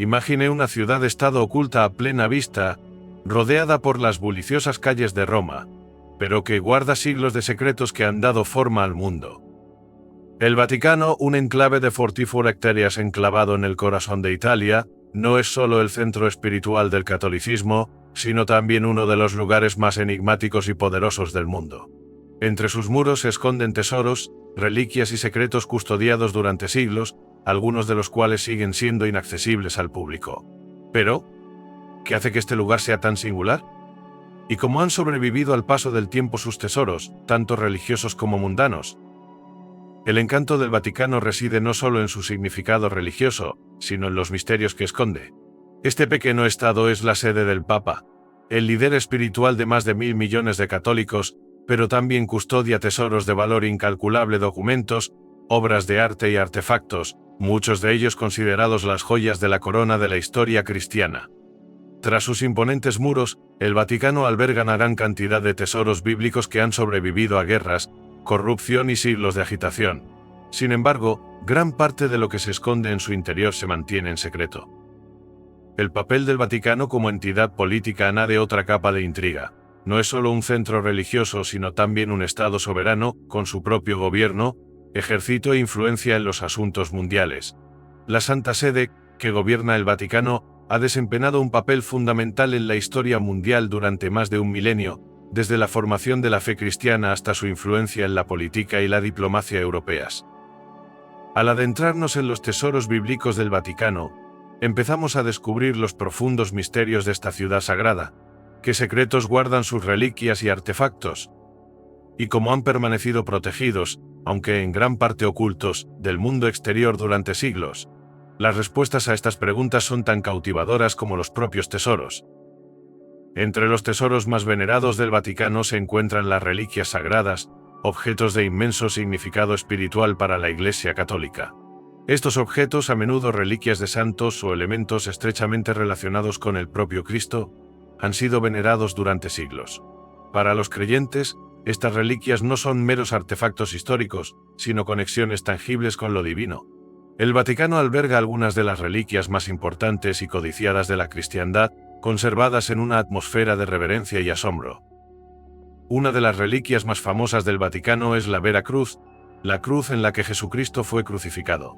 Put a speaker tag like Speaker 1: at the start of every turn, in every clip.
Speaker 1: Imagine una ciudad-estado oculta a plena vista, rodeada por las buliciosas calles de Roma, pero que guarda siglos de secretos que han dado forma al mundo. El Vaticano, un enclave de 44 hectáreas enclavado en el corazón de Italia, no es solo el centro espiritual del catolicismo, sino también uno de los lugares más enigmáticos y poderosos del mundo. Entre sus muros se esconden tesoros, reliquias y secretos custodiados durante siglos, algunos de los cuales siguen siendo inaccesibles al público. Pero, ¿qué hace que este lugar sea tan singular? ¿Y cómo han sobrevivido al paso del tiempo sus tesoros, tanto religiosos como mundanos? El encanto del Vaticano reside no solo en su significado religioso, sino en los misterios que esconde. Este pequeño estado es la sede del Papa, el líder espiritual de más de 1.000 millones de católicos, pero también custodia tesoros de valor incalculable, documentos, obras de arte y artefactos, muchos de ellos considerados las joyas de la corona de la historia cristiana. Tras sus imponentes muros, el Vaticano alberga gran cantidad de tesoros bíblicos que han sobrevivido a guerras, corrupción y siglos de agitación. Sin embargo, gran parte de lo que se esconde en su interior se mantiene en secreto. El papel del Vaticano como entidad política añade otra capa de intriga. No es solo un centro religioso, sino también un Estado soberano, con su propio gobierno, ejército e influencia en los asuntos mundiales. La Santa Sede, que gobierna el Vaticano, ha desempeñado un papel fundamental en la historia mundial durante más de un milenio, desde la formación de la fe cristiana hasta su influencia en la política y la diplomacia europeas. Al adentrarnos en los tesoros bíblicos del Vaticano, empezamos a descubrir los profundos misterios de esta ciudad sagrada, qué secretos guardan sus reliquias y artefactos, y cómo han permanecido protegidos, aunque en gran parte ocultos, del mundo exterior durante siglos. Las respuestas a estas preguntas son tan cautivadoras como los propios tesoros. Entre los tesoros más venerados del Vaticano se encuentran las reliquias sagradas, objetos de inmenso significado espiritual para la Iglesia Católica. Estos objetos, a menudo reliquias de santos o elementos estrechamente relacionados con el propio Cristo, han sido venerados durante siglos. Para los creyentes, estas reliquias no son meros artefactos históricos, sino conexiones tangibles con lo divino. El Vaticano alberga algunas de las reliquias más importantes y codiciadas de la cristiandad, conservadas en una atmósfera de reverencia y asombro. Una de las reliquias más famosas del Vaticano es la Vera Cruz, la cruz en la que Jesucristo fue crucificado.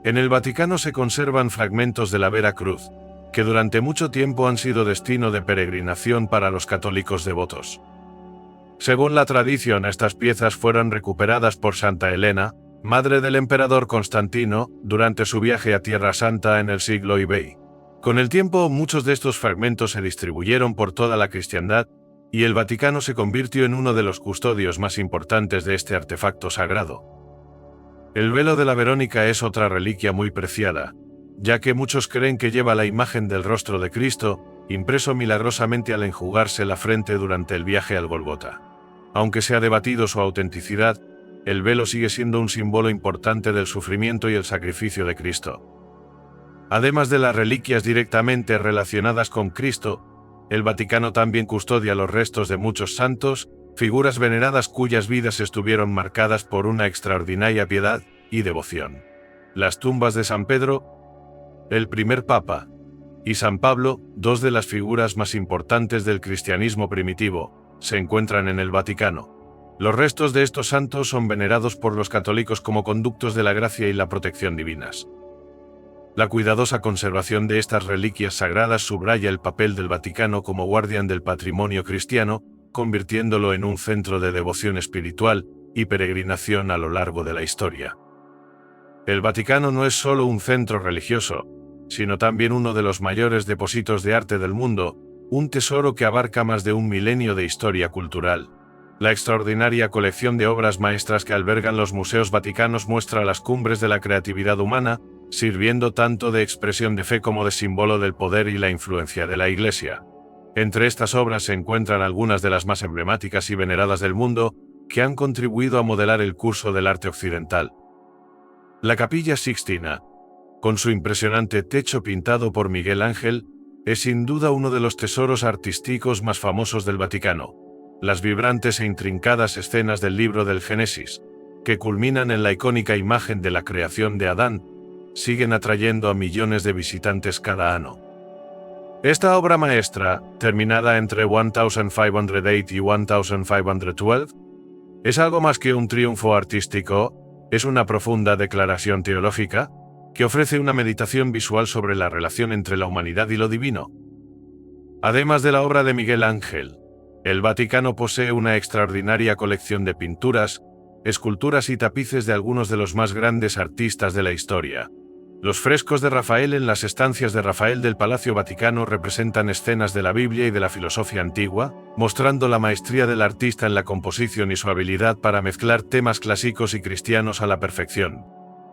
Speaker 1: En el Vaticano se conservan fragmentos de la Vera Cruz, que durante mucho tiempo han sido destino de peregrinación para los católicos devotos. Según la tradición, estas piezas fueron recuperadas por Santa Elena, madre del emperador Constantino, durante su viaje a Tierra Santa en el siglo IV. Con el tiempo, muchos de estos fragmentos se distribuyeron por toda la cristiandad, y el Vaticano se convirtió en uno de los custodios más importantes de este artefacto sagrado. El velo de la Verónica es otra reliquia muy preciada, ya que muchos creen que lleva la imagen del rostro de Cristo, impreso milagrosamente al enjugarse la frente durante el viaje al Gólgota. Aunque se ha debatido su autenticidad, el velo sigue siendo un símbolo importante del sufrimiento y el sacrificio de Cristo. Además de las reliquias directamente relacionadas con Cristo, el Vaticano también custodia los restos de muchos santos, figuras veneradas cuyas vidas estuvieron marcadas por una extraordinaria piedad y devoción. Las tumbas de San Pedro, el primer Papa, y San Pablo, dos de las figuras más importantes del cristianismo primitivo, se encuentran en el Vaticano. Los restos de estos santos son venerados por los católicos como conductos de la gracia y la protección divinas. La cuidadosa conservación de estas reliquias sagradas subraya el papel del Vaticano como guardián del patrimonio cristiano, convirtiéndolo en un centro de devoción espiritual y peregrinación a lo largo de la historia. El Vaticano no es solo un centro religioso, sino también uno de los mayores depósitos de arte del mundo, un tesoro que abarca más de un milenio de historia cultural. La extraordinaria colección de obras maestras que albergan los museos vaticanos muestra las cumbres de la creatividad humana, sirviendo tanto de expresión de fe como de símbolo del poder y la influencia de la Iglesia. Entre estas obras se encuentran algunas de las más emblemáticas y veneradas del mundo, que han contribuido a modelar el curso del arte occidental. La Capilla Sixtina, con su impresionante techo pintado por Miguel Ángel, es sin duda uno de los tesoros artísticos más famosos del Vaticano. Las vibrantes e intrincadas escenas del libro del Génesis, que culminan en la icónica imagen de la creación de Adán, siguen atrayendo a millones de visitantes cada año. Esta obra maestra, terminada entre 1508 y 1512, es algo más que un triunfo artístico, es una profunda declaración teológica que ofrece una meditación visual sobre la relación entre la humanidad y lo divino. Además de la obra de Miguel Ángel, el Vaticano posee una extraordinaria colección de pinturas, esculturas y tapices de algunos de los más grandes artistas de la historia. Los frescos de Rafael en las estancias de Rafael del Palacio Vaticano representan escenas de la Biblia y de la filosofía antigua, mostrando la maestría del artista en la composición y su habilidad para mezclar temas clásicos y cristianos a la perfección.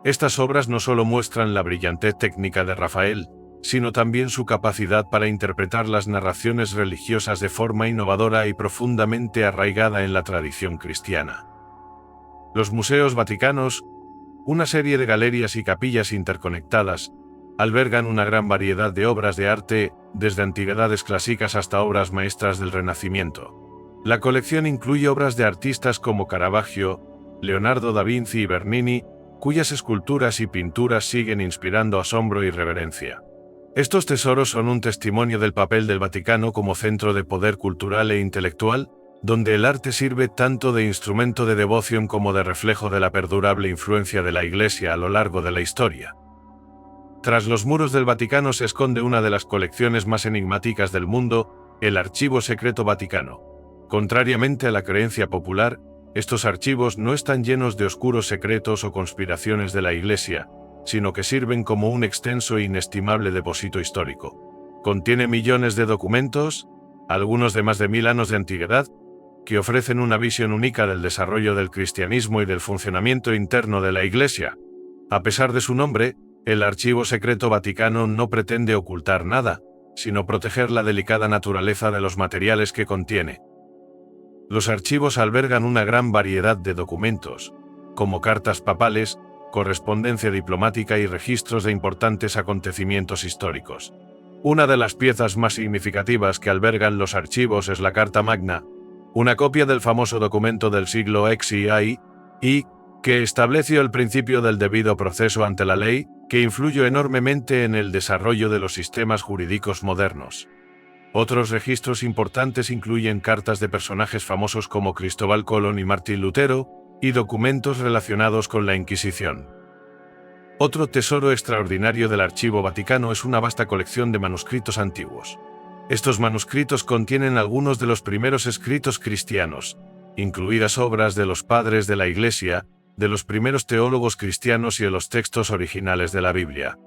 Speaker 1: Estas obras no solo muestran la brillantez técnica de Rafael, sino también su capacidad para interpretar las narraciones religiosas de forma innovadora y profundamente arraigada en la tradición cristiana. Los museos vaticanos, una serie de galerías y capillas interconectadas, albergan una gran variedad de obras de arte, desde antigüedades clásicas hasta obras maestras del Renacimiento. La colección incluye obras de artistas como Caravaggio, Leonardo da Vinci y Bernini, cuyas esculturas y pinturas siguen inspirando asombro y reverencia. Estos tesoros son un testimonio del papel del Vaticano como centro de poder cultural e intelectual, donde el arte sirve tanto de instrumento de devoción como de reflejo de la perdurable influencia de la Iglesia a lo largo de la historia. Tras los muros del Vaticano se esconde una de las colecciones más enigmáticas del mundo, el Archivo Secreto Vaticano. Contrariamente a la creencia popular, estos archivos no están llenos de oscuros secretos o conspiraciones de la Iglesia, sino que sirven como un extenso e inestimable depósito histórico. Contiene millones de documentos, algunos de más de 1000 años de antigüedad, que ofrecen una visión única del desarrollo del cristianismo y del funcionamiento interno de la Iglesia. A pesar de su nombre, el Archivo Secreto Vaticano no pretende ocultar nada, sino proteger la delicada naturaleza de los materiales que contiene. Los archivos albergan una gran variedad de documentos, como cartas papales, correspondencia diplomática y registros de importantes acontecimientos históricos. Una de las piezas más significativas que albergan los archivos es la Carta Magna, una copia del famoso documento del siglo XI, que estableció el principio del debido proceso ante la ley, que influyó enormemente en el desarrollo de los sistemas jurídicos modernos. Otros registros importantes incluyen cartas de personajes famosos como Cristóbal Colón y Martín Lutero, y documentos relacionados con la Inquisición. Otro tesoro extraordinario del Archivo Vaticano es una vasta colección de manuscritos antiguos. Estos manuscritos contienen algunos de los primeros escritos cristianos, incluidas obras de los padres de la Iglesia, de los primeros teólogos cristianos y de los textos originales de la Biblia.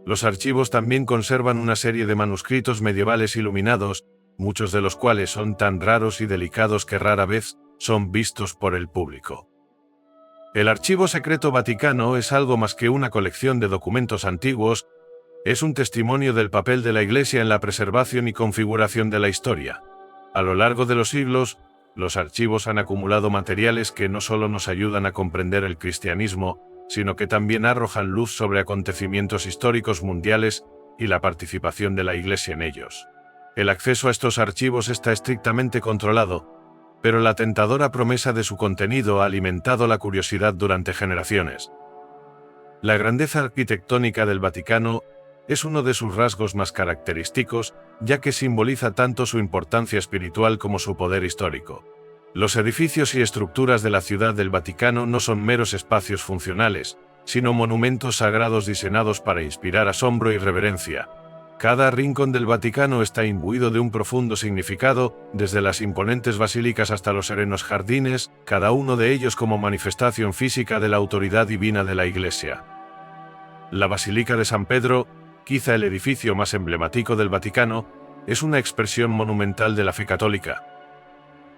Speaker 1: Los archivos también conservan una serie de manuscritos medievales iluminados, muchos de los cuales son tan raros y delicados que rara vez son vistos por el público. El Archivo Secreto Vaticano es algo más que una colección de documentos antiguos, es un testimonio del papel de la Iglesia en la preservación y configuración de la historia. A lo largo de los siglos, los archivos han acumulado materiales que no solo nos ayudan a comprender el cristianismo, sino que también arrojan luz sobre acontecimientos históricos mundiales y la participación de la Iglesia en ellos. El acceso a estos archivos está estrictamente controlado, pero la tentadora promesa de su contenido ha alimentado la curiosidad durante generaciones. La grandeza arquitectónica del Vaticano es uno de sus rasgos más característicos, ya que simboliza tanto su importancia espiritual como su poder histórico. Los edificios y estructuras de la Ciudad del Vaticano no son meros espacios funcionales, sino monumentos sagrados diseñados para inspirar asombro y reverencia. Cada rincón del Vaticano está imbuido de un profundo significado, desde las imponentes basílicas hasta los serenos jardines, cada uno de ellos como manifestación física de la autoridad divina de la Iglesia. La Basílica de San Pedro, quizá el edificio más emblemático del Vaticano, es una expresión monumental de la fe católica.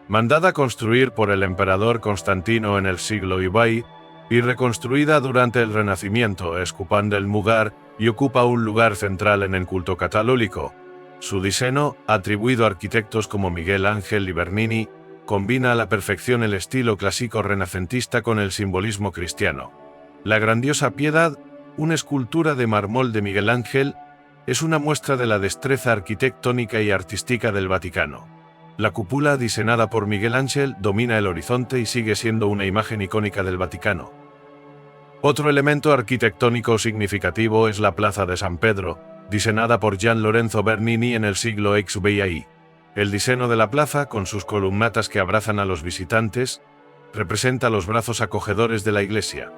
Speaker 1: Mandada construir por el emperador Constantino en el siglo IV y reconstruida durante el Renacimiento, escupando el lugar y ocupa un lugar central en el culto católico. Su diseño, atribuido a arquitectos como Miguel Ángel y Bernini, combina a la perfección el estilo clásico renacentista con el simbolismo cristiano. La grandiosa Piedad, una escultura de mármol de Miguel Ángel, es una muestra de la destreza arquitectónica y artística del Vaticano. La cúpula, diseñada por Miguel Ángel, domina el horizonte y sigue siendo una imagen icónica del Vaticano. Otro elemento arquitectónico significativo es la Plaza de San Pedro, diseñada por Gian Lorenzo Bernini en el siglo XVI. El diseño de la plaza, con sus columnatas que abrazan a los visitantes, representa los brazos acogedores de la iglesia.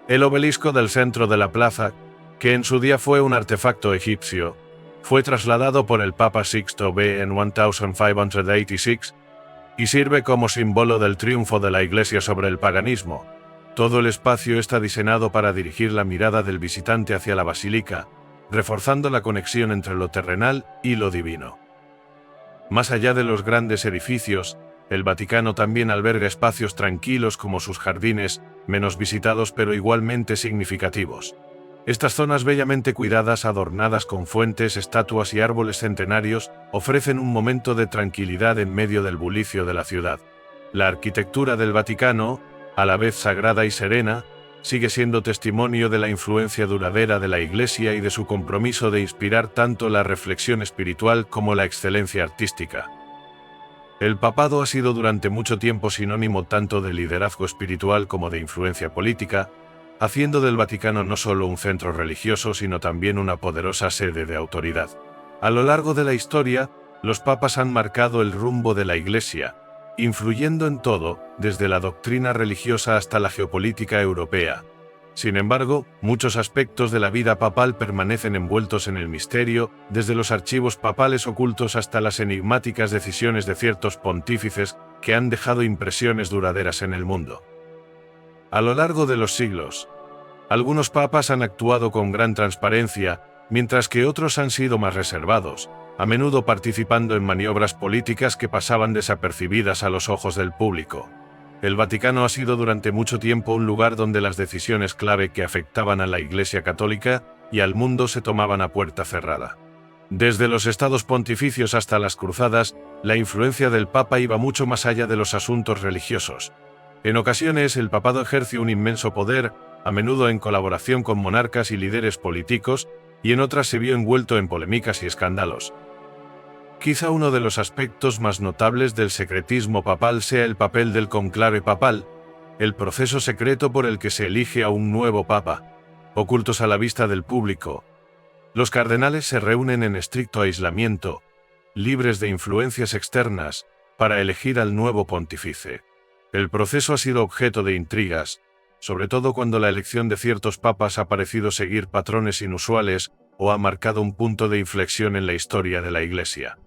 Speaker 1: El obelisco del centro de la plaza, que en su día fue un artefacto egipcio, fue trasladado por el Papa Sixto V en 1586 y sirve como símbolo del triunfo de la iglesia sobre el paganismo. Todo el espacio está diseñado para dirigir la mirada del visitante hacia la basílica, reforzando la conexión entre lo terrenal y lo divino. Más allá de los grandes edificios, el Vaticano también alberga espacios tranquilos como sus jardines, menos visitados pero igualmente significativos. Estas zonas bellamente cuidadas, adornadas con fuentes, estatuas y árboles centenarios, ofrecen un momento de tranquilidad en medio del bullicio de la ciudad. La arquitectura del Vaticano, a la vez sagrada y serena, sigue siendo testimonio de la influencia duradera de la Iglesia y de su compromiso de inspirar tanto la reflexión espiritual como la excelencia artística. El papado ha sido durante mucho tiempo sinónimo tanto de liderazgo espiritual como de influencia política, haciendo del Vaticano no solo un centro religioso sino también una poderosa sede de autoridad. A lo largo de la historia, los papas han marcado el rumbo de la Iglesia, influyendo en todo, desde la doctrina religiosa hasta la geopolítica europea. Sin embargo, muchos aspectos de la vida papal permanecen envueltos en el misterio, desde los archivos papales ocultos hasta las enigmáticas decisiones de ciertos pontífices que han dejado impresiones duraderas en el mundo. A lo largo de los siglos, algunos papas han actuado con gran transparencia, mientras que otros han sido más reservados, a menudo participando en maniobras políticas que pasaban desapercibidas a los ojos del público. El Vaticano ha sido durante mucho tiempo un lugar donde las decisiones clave que afectaban a la Iglesia Católica y al mundo se tomaban a puerta cerrada. Desde los estados pontificios hasta las cruzadas, la influencia del Papa iba mucho más allá de los asuntos religiosos. En ocasiones, el papado ejerce un inmenso poder, a menudo en colaboración con monarcas y líderes políticos, y en otras se vio envuelto en polémicas y escándalos. Quizá uno de los aspectos más notables del secretismo papal sea el papel del conclave papal, el proceso secreto por el que se elige a un nuevo papa, ocultos a la vista del público. Los cardenales se reúnen en estricto aislamiento, libres de influencias externas, para elegir al nuevo pontífice. El proceso ha sido objeto de intrigas, sobre todo cuando la elección de ciertos papas ha parecido seguir patrones inusuales o ha marcado un punto de inflexión en la historia de la Iglesia.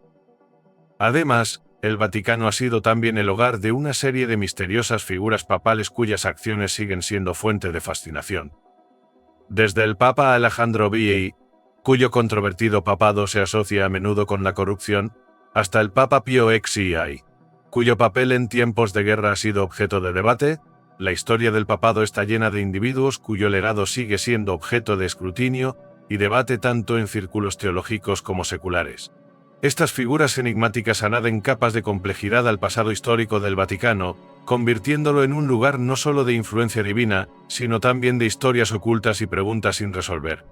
Speaker 1: Además, el Vaticano ha sido también el hogar de una serie de misteriosas figuras papales cuyas acciones siguen siendo fuente de fascinación. Desde el Papa Alejandro VI, cuyo controvertido papado se asocia a menudo con la corrupción, hasta el Papa Pío XI, cuyo papel en tiempos de guerra ha sido objeto de debate, la historia del papado está llena de individuos cuyo legado sigue siendo objeto de escrutinio y debate tanto en círculos teológicos como seculares. Estas figuras enigmáticas añaden capas de complejidad al pasado histórico del Vaticano, convirtiéndolo en un lugar no solo de influencia divina, sino también de historias ocultas y preguntas sin resolver.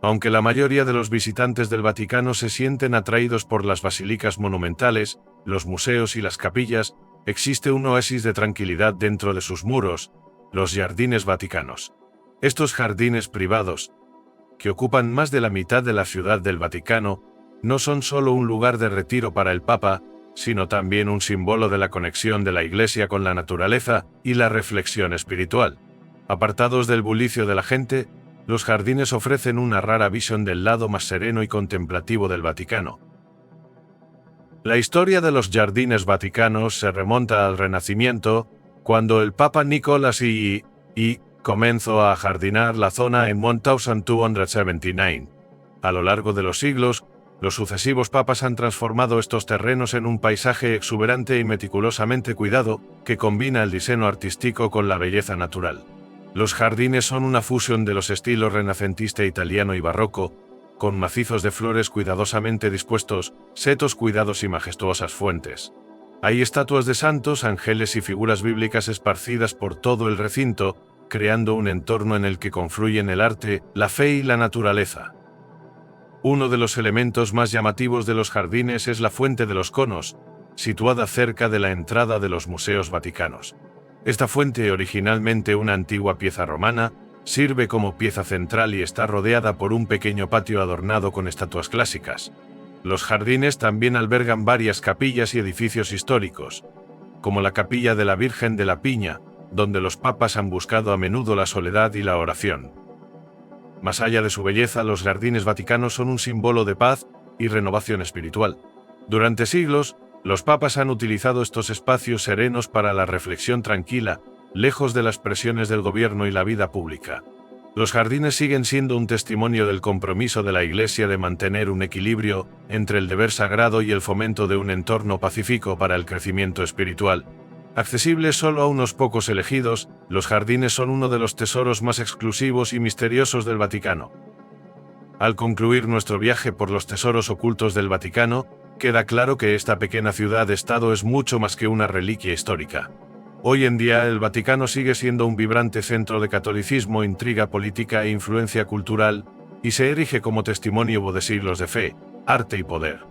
Speaker 1: Aunque la mayoría de los visitantes del Vaticano se sienten atraídos por las basílicas monumentales, los museos y las capillas, existe un oasis de tranquilidad dentro de sus muros, los jardines vaticanos. Estos jardines privados, que ocupan más de la mitad de la ciudad del Vaticano, no son solo un lugar de retiro para el Papa, sino también un símbolo de la conexión de la Iglesia con la naturaleza y la reflexión espiritual. Apartados del bullicio de la gente, los jardines ofrecen una rara visión del lado más sereno y contemplativo del Vaticano. La historia de los jardines vaticanos se remonta al Renacimiento, cuando el Papa Nicolás I comenzó a jardinar la zona en 1279. A lo largo de los siglos, los sucesivos papas han transformado estos terrenos en un paisaje exuberante y meticulosamente cuidado, que combina el diseño artístico con la belleza natural. Los jardines son una fusión de los estilos renacentista italiano y barroco, con macizos de flores cuidadosamente dispuestos, setos cuidados y majestuosas fuentes. Hay estatuas de santos, ángeles y figuras bíblicas esparcidas por todo el recinto, creando un entorno en el que confluyen el arte, la fe y la naturaleza. Uno de los elementos más llamativos de los jardines es la Fuente de los Conos, situada cerca de la entrada de los museos vaticanos. Esta fuente, originalmente una antigua pieza romana, sirve como pieza central y está rodeada por un pequeño patio adornado con estatuas clásicas. Los jardines también albergan varias capillas y edificios históricos, como la Capilla de la Virgen de la Piña, donde los papas han buscado a menudo la soledad y la oración. Más allá de su belleza, los jardines vaticanos son un símbolo de paz y renovación espiritual. Durante siglos, los papas han utilizado estos espacios serenos para la reflexión tranquila, lejos de las presiones del gobierno y la vida pública. Los jardines siguen siendo un testimonio del compromiso de la Iglesia de mantener un equilibrio entre el deber sagrado y el fomento de un entorno pacífico para el crecimiento espiritual. Accesibles solo a unos pocos elegidos, los jardines son uno de los tesoros más exclusivos y misteriosos del Vaticano. Al concluir nuestro viaje por los tesoros ocultos del Vaticano, queda claro que esta pequeña ciudad-estado es mucho más que una reliquia histórica. Hoy en día el Vaticano sigue siendo un vibrante centro de catolicismo, intriga política e influencia cultural, y se erige como testimonio de siglos de fe, arte y poder.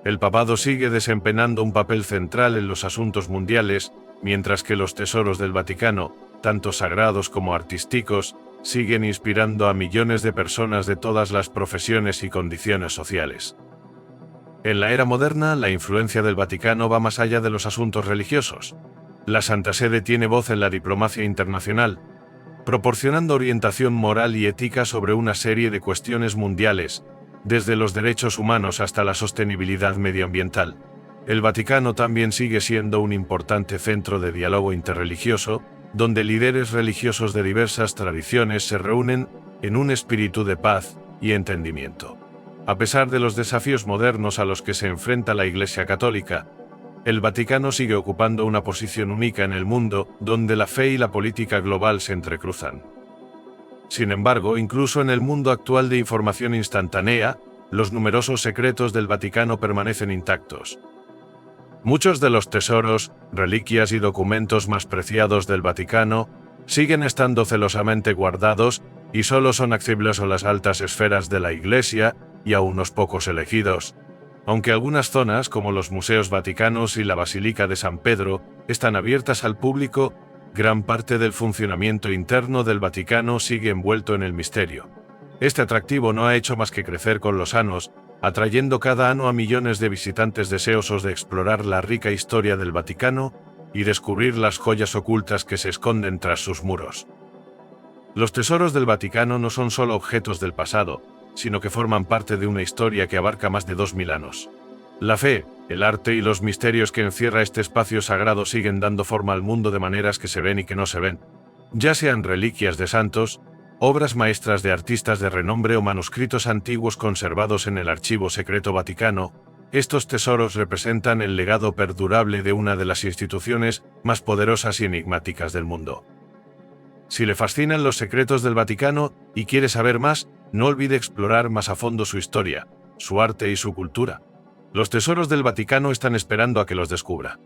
Speaker 1: El papado sigue desempeñando un papel central en los asuntos mundiales, mientras que los tesoros del Vaticano, tanto sagrados como artísticos, siguen inspirando a millones de personas de todas las profesiones y condiciones sociales. En la era moderna, la influencia del Vaticano va más allá de los asuntos religiosos. La Santa Sede tiene voz en la diplomacia internacional, proporcionando orientación moral y ética sobre una serie de cuestiones mundiales, desde los derechos humanos hasta la sostenibilidad medioambiental. El Vaticano también sigue siendo un importante centro de diálogo interreligioso, donde líderes religiosos de diversas tradiciones se reúnen en un espíritu de paz y entendimiento. A pesar de los desafíos modernos a los que se enfrenta la Iglesia Católica, el Vaticano sigue ocupando una posición única en el mundo, donde la fe y la política global se entrecruzan. Sin embargo, incluso en el mundo actual de información instantánea, los numerosos secretos del Vaticano permanecen intactos. Muchos de los tesoros, reliquias y documentos más preciados del Vaticano siguen estando celosamente guardados y solo son accesibles a las altas esferas de la Iglesia y a unos pocos elegidos. Aunque algunas zonas, como los museos vaticanos y la Basílica de San Pedro, están abiertas al público, gran parte del funcionamiento interno del Vaticano sigue envuelto en el misterio. Este atractivo no ha hecho más que crecer con los años, atrayendo cada año a millones de visitantes deseosos de explorar la rica historia del Vaticano y descubrir las joyas ocultas que se esconden tras sus muros. Los tesoros del Vaticano no son solo objetos del pasado, sino que forman parte de una historia que abarca más de 2000 años. La fe, el arte y los misterios que encierra este espacio sagrado siguen dando forma al mundo de maneras que se ven y que no se ven. Ya sean reliquias de santos, obras maestras de artistas de renombre o manuscritos antiguos conservados en el Archivo Secreto Vaticano, estos tesoros representan el legado perdurable de una de las instituciones más poderosas y enigmáticas del mundo. Si le fascinan los secretos del Vaticano y quiere saber más, no olvide explorar más a fondo su historia, su arte y su cultura. Los tesoros del Vaticano están esperando a que los descubra.